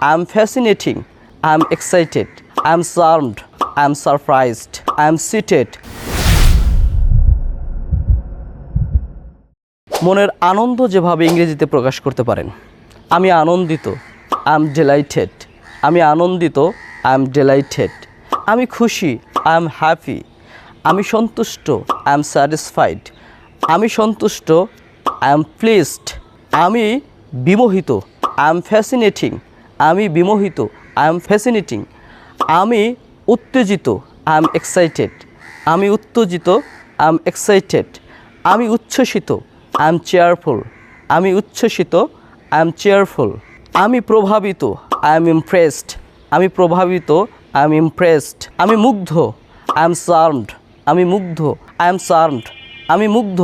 I am fascinating, I am excited, I am charmed, I am surprised, I am seated. মনের আনন্দ যেভাবে ইংরেজিতে প্রকাশ করতে পারেন, আমি আনন্দিত, আই এম ডিলাইটেড, আমি আনন্দিত, আই এম ডিলাইটেড। আমি খুশি, আই এম হ্যাপি, আমি সন্তুষ্ট, আই এম স্যাটিসফাইড, আমি সন্তুষ্ট, আই এম প্লিজড। আমি বিমোহিত, আই এম ফ্যাসিনেটিং, আমি বিমোহিত, আই এম ফ্যাসিনেটিং। আমি উত্তেজিত, আই এম এক্সাইটেড, আমি উত্তেজিত, আই এম এক্সাইটেড। আমি উচ্ছ্বসিত, আই এম চেয়ারফুল, আমি উচ্ছ্বসিত, আই এম চেয়ারফুল। আমি প্রভাবিত, আই এম ইমপ্রেসড, আমি প্রভাবিত, আই এম ইমপ্রেসড। আমি মুগ্ধ, আই এম চার্মড, আমি মুগ্ধ, আই এম চার্মড, আমি মুগ্ধ,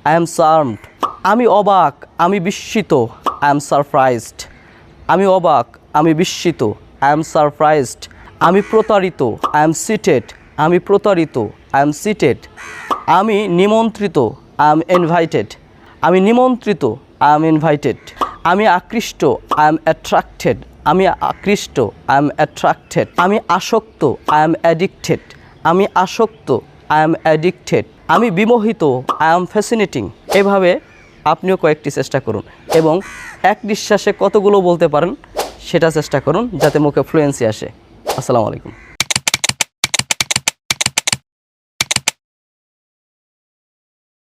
আই এম চার্মড। আমি অবাক, আমি বিস্মিত, আই এম সারপ্রাইজড, আমি অবাক, আমি বিস্মিত, আই এম সারপ্রাইজড। আমি প্রতারিত, আই এম সিটেড, আমি প্রতারিত, আই এম সিটেড। আমি নিমন্ত্রিত, আই এম ইনভাইটেড, আমি নিমন্ত্রিত, আই এম ইনভাইটেড। আমি আকৃষ্ট, আই এম অ্যাট্রাক্টেড, আমি আকৃষ্ট, আই এম অ্যাট্রাক্টেড। আমি আসক্ত, আই এম অ্যাডিক্টেড, আমি আসক্ত, আই এম অ্যাডিক্টেড। আমি বিমোহিত, আই এম ফ্যাসিনেটিং। এভাবে আপনিও কয়েকটি চেষ্টা করুন এবং এক নিঃশ্বাসে কতগুলো বলতে পারেন সেটা চেষ্টা করুন, যাতে মুখে ফ্লুয়েন্সি আসে। আসসালামু আলাইকুম।